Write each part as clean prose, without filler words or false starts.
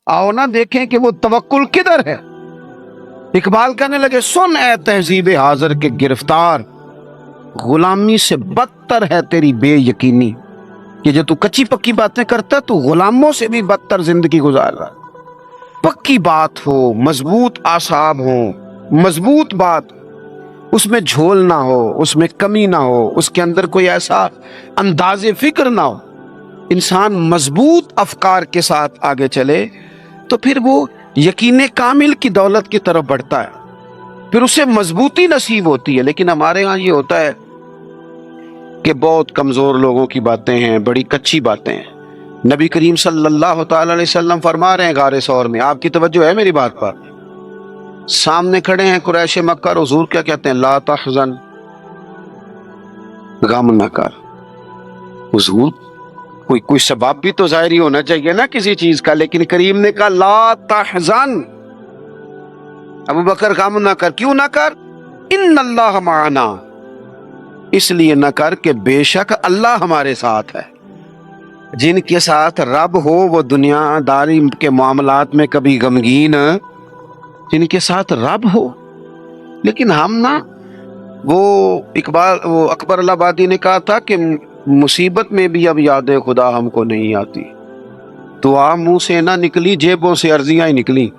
आओ ना देखें कि वो तवक्कुल किधर है। इकबाल कहने लगे, सुन ए तहजीब हाजिर के गिरफ्तार, गुलामी से बदतर है तेरी बेयकीनी। कि जो तू कच्ची पक्की बातें करता, तू गुलामों से भी बदतर जिंदगी गुजार रहा। पक्की बात हो, मजबूत आसाब हो, मजबूत बात, उसमें झोल ना हो, उसमें कमी ना हो, उसके अंदर कोई ऐसा अंदाज़े फिक्र ना हो, इंसान मजबूत अफकार के साथ आगे चले तो फिर वो यकीन कामिल की दौलत की तरफ बढ़ता है, फिर उसे मजबूती नसीब होती है। लेकिन हमारे यहाँ ये होता है कि बहुत कमज़ोर लोगों की बातें हैं, बड़ी कच्ची बातें हैं। नबी करीम सल्लल्लाहु ताला अलैहि वसल्लम फरमा रहे हैं गारे सौर में, आपकी तवज्जो है मेरी बात पर? सामने खड़े हैं कुरैश मक्का, हुजूर क्या कहते हैं? ला तहज़न, गम न कर। हुजूर कोई सबब भी तो ज़ाहिर होना चाहिए ना किसी चीज का, लेकिन करीम ने कहा ला तहज़न, अबू बकर गम न कर। क्यों ना कर? इन्नल्लाह माना, इसलिए न कर कि बेशक अल्लाह हमारे साथ है। जिनके साथ रब हो वो दुनियादारी के मामलात में कभी गमगीन, जिनके साथ रब हो। लेकिन हम ना, वो अकबर अलाहाबादी ने कहा था कि मुसीबत में भी अब याद खुदा हमको नहीं आती। दुआ मुंह से ना निकली, जेबों से अर्जियां ही निकली।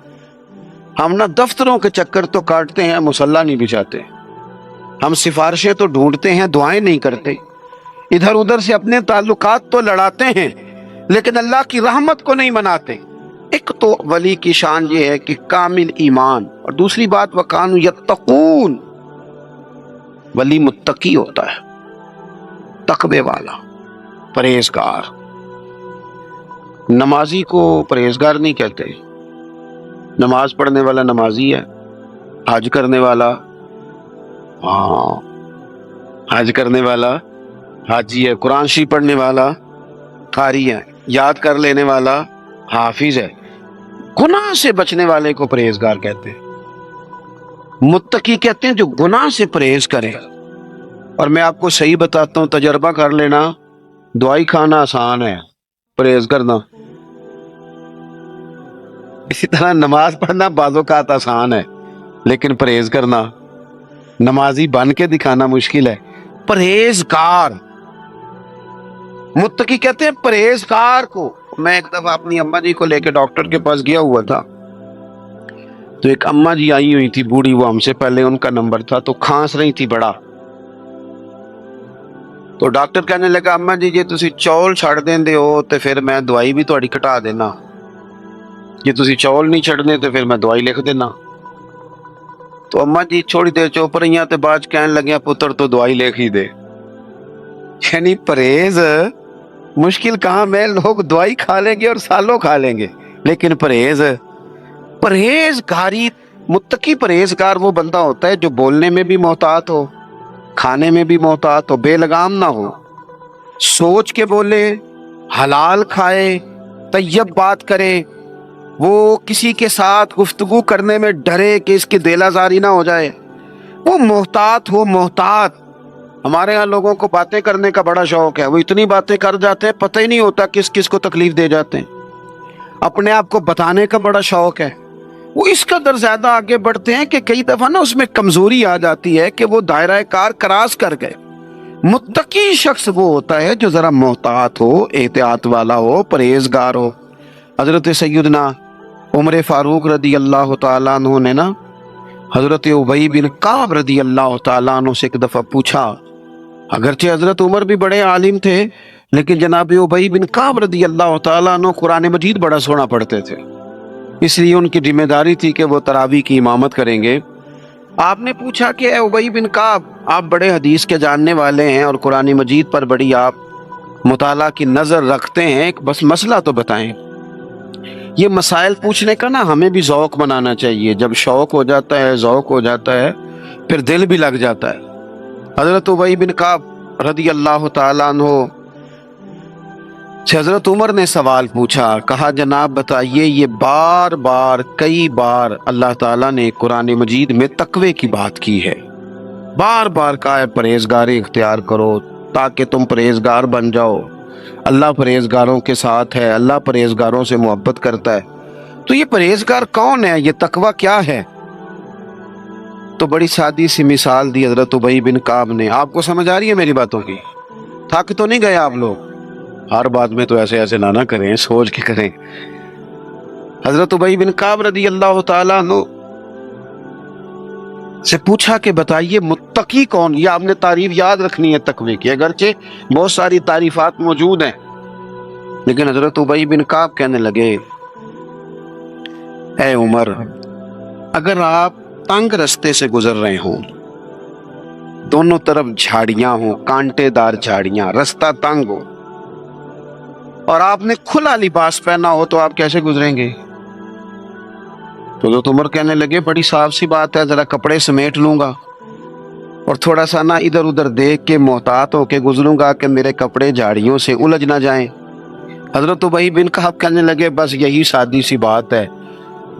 हम ना दफ्तरों के चक्कर तो काटते हैं, मुसल्ला नहीं बिछाते। हम सिफारिशें तो ढूंढते हैं, दुआएं नहीं करते। इधर उधर से अपने ताल्लुकात तो लड़ाते हैं, लेकिन अल्लाह की रहमत को नहीं मनाते। एक तो वली की शान ये है कि कामिल ईमान, और दूसरी बात वकानु यत्तकून, वली मुत्तकी होता है, तकवे वाला, परहेजगार। नमाजी को परहेजगार नहीं कहते। नमाज पढ़ने वाला नमाजी है, हज करने वाला, हाँ हज करने वाला हाजी है, कुरान शरीफ पढ़ने वाला कारी है, याद कर लेने वाला हाफिज है। गुनाह से बचने वाले को परहेजगार कहते हैं। मुत्तकी कहते हैं जो गुनाह से परहेज करे। और मैं आपको सही बताता हूँ, तजर्बा कर लेना, दवाई खाना आसान है, परहेज करना। इसी तरह नमाज पढ़ना बाज़-औक़ात आसान है, लेकिन परहेज करना, नमाजी बन के दिखाना मुश्किल है। परहेजगार, मुत्तकी कहते हैं परहेजगार को। मैं एक दफा अपनी अम्मा जी को लेकर डॉक्टर के पास गया हुआ था, तो एक अम्मा जी आई हुई थी बूढ़ी, वो हमसे पहले उनका नंबर था, तो खांस रही थी बड़ा। तो डॉक्टर कहने लगा, अम्मा जी जे तुसी चौल छड़ देंदे हो तो फिर मैं दवाई भी तुहाडी घटा देना, जे तुसी चौल नहीं छड़ने तो फिर मैं दवाई लिख देना। तो अम्मा जी थोड़ी देर चुप रही तो बाद कहने लगे, पुत्र तो दवाई लिख ही दे। यानी परहेज मुश्किल काम है, लोग दवाई खा लेंगे और सालों खा लेंगे, लेकिन परहेजगारी, मुत्तकी परहेजगार वो बंदा होता है जो बोलने में भी मोहतात हो, खाने में भी मोहतात हो, बेलगाम ना हो, सोच के बोले, हलाल खाए, तैयब बात करे, वो किसी के साथ गुफ्तगू करने में डरे कि इसकी दिलाजारी ना हो जाए, वो मोहतात हो, मोहतात। हमारे यहाँ लोगों को बातें करने का बड़ा शौक है, वो इतनी बातें कर जाते हैं पता ही नहीं होता किस किस को तकलीफ दे जाते हैं। अपने आप को बताने का बड़ा शौक है, वो इस कदर ज्यादा आगे बढ़ते हैं कि कई दफा ना उसमें कमजोरी आ जाती है कि वो दायरा कार क्रॉस कर गए। मुत्तकी शख्स वो होता है जो जरा मोहतात हो, एहतियात वाला हो, परहेजगार हो। हजरत सैयदना उमर फारूक रदी अल्लाह तआला अन्हु ने ना हजरत उबई बिन काब रदी अल्लाह तआला अन्हु से एक दफा पूछा, अगरचे हजरत उमर भी बड़े आलिम थे, लेकिन जनाब उबई बिन काब रदी अल्लाह तआला अन्हु कुरान मजीद बड़ा सोना पढ़ते थे, इसलिए उनकी जिम्मेदारी थी कि वो तरावी की इमामत करेंगे। आपने पूछा कि उबई बिन काब, आप बड़े हदीस के जानने वाले हैं और कुरान मजीद पर बड़ी आप मुताला की नज़र रखते हैं, एक बस मसला तो बताएं। ये मसाइल पूछने का ना हमें भी ज़ौक़ बनाना चाहिए। जब शौक़ हो जाता है, ज़ौक़ हो जाता है, फिर दिल भी लग जाता है। हज़रत उबई बिन काब रदी अल्लाह तआला अन्हु से हज़रत उमर ने सवाल पूछा, कहा जनाब बताइए, ये बार बार कई बार अल्लाह ताला ने कुरान मजीद में तकवे की बात की है, बार बार कहा है परहेजगारी इख्तियार करो ताकि तुम परहेजगार बन जाओ। अल्लाह परहेजगारों के साथ है, अल्लाह परहेजगारों से मोहब्बत करता है। تو یہ پرہیزگار کون ہے, یہ تقوی کیا ہے؟ تو بڑی سادی سی مثال دی حضرت ابی بن کعب نے. آپ کو سمجھ آ رہی ہے میری باتوں کی؟ تھک تو نہیں گئے آپ لوگ؟ ہر بات میں تو ایسے ایسے نہ کریں, سوچ کے کریں. حضرت ابی بن کعب رضی اللہ تعالیٰ عنہ سے پوچھا کہ بتائیے متقی کون؟ یہ آپ نے تعریف یاد رکھنی ہے تقوی کی, اگرچہ بہت ساری تعریفات موجود ہیں, لیکن حضرت ابی بن کعب کہنے لگے اے عمر, اگر آپ تنگ رستے سے گزر رہے ہوں, دونوں طرف جھاڑیاں ہوں, کانٹے دار جھاڑیاں, رستہ تنگ ہو, اور آپ نے کھلا لباس پہنا ہو تو آپ کیسے گزریں گے؟ تو حضرت عمر کہنے لگے بڑی صاف سی بات ہے, ذرا کپڑے سمیٹ لوں گا اور تھوڑا سا نا ادھر ادھر دیکھ کے محتاط ہو کے گزروں گا کہ میرے کپڑے جھاڑیوں سے الجھ نہ جائیں. حضرت ابی بن کعب کہنے لگے بس یہی سادی سی بات ہے,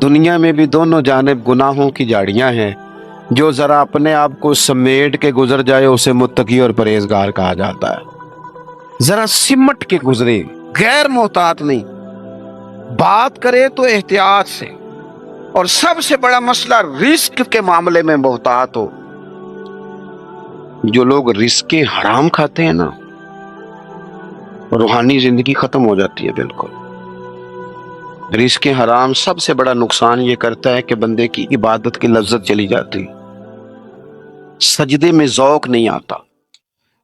دنیا میں بھی دونوں جانب گناہوں کی جھاڑیاں ہیں, جو ذرا اپنے آپ کو سمیٹ کے گزر جائے اسے متقی اور پرہیزگار کہا جاتا ہے. ذرا سمٹ کے گزرے, غیر محتاط نہیں, بات کرے تو احتیاط سے, اور سب سے بڑا مسئلہ رزق کے معاملے میں محتاط ہو. جو لوگ رزق حرام کھاتے ہیں نا, روحانی زندگی ختم ہو جاتی ہے بالکل. رزق حرام سب سے بڑا نقصان یہ کرتا ہے کہ بندے کی عبادت کی لذت چلی جاتی, سجدے میں ذوق نہیں آتا.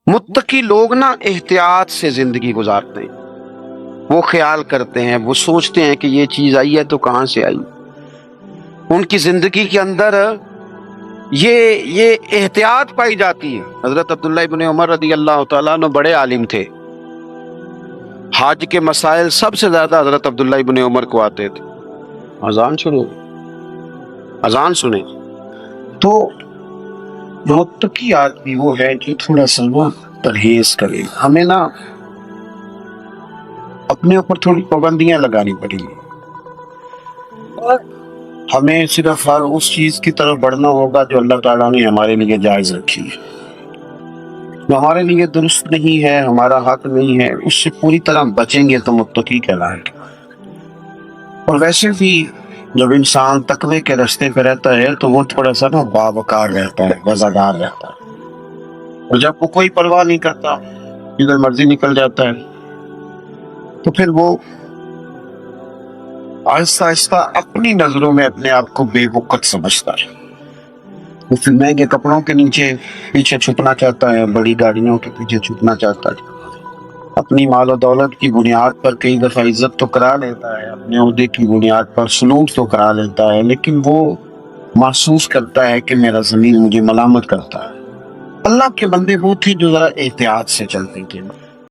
متقی لوگ نا احتیاط سے زندگی گزارتے ہیں, وہ خیال کرتے ہیں, وہ سوچتے ہیں کہ یہ چیز آئی ہے تو کہاں سے آئی. ان کی زندگی کے اندر یہ احتیاط پائی جاتی ہے. حضرت عبداللہ ابن عمر رضی اللہ تعالیٰ عنہ بڑے عالم تھے, حج کے مسائل سب سے زیادہ حضرت عبداللہ ابن عمر کو آتے تھے. اذان شروع, اذان سنیں. تو متقی آدمی وہ ہے جو تھوڑا سا پرہیز کرے. ہمیں نا اپنے اوپر تھوڑی پابندیاں لگانی پڑیں گی, ہمیں صرف اس چیز کی طرف بڑھنا ہوگا جو اللہ تعالیٰ نے ہمارے لیے جائز رکھی ہے. جو ہمارے لیے درست نہیں ہے, ہمارا حق نہیں ہے, اس سے پوری طرح بچیں گے تو متقی کہلائیں گے. اور ویسے بھی جب انسان تقوی کے راستے پہ رہتا ہے تو وہ تھوڑا سا نا باوقار رہتا ہے, وفادار رہتا ہے. اور جب وہ کوئی پرواہ نہیں کرتا, جدھر مرضی نکل جاتا ہے, تو پھر وہ آہستہ آہستہ اپنی نظروں میں اپنے آپ کو بے وقت سمجھتا ہے. وہ پھر مہنگے کپڑوں کے نیچے پیچھے چھپنا چاہتا ہے, بڑی گاڑیوں کے پیچھے چھپنا چاہتا ہے, اپنی مال و دولت کی بنیاد پر کئی دفعہ عزت تو کرا لیتا ہے, اپنے عہدے کی بنیاد پر سلوک تو کرا لیتا ہے, لیکن وہ محسوس کرتا ہے کہ میرا زمین مجھے ملامت کرتا ہے. اللہ کے بندے وہ تھے جو ذرا احتیاط سے چلتے تھے.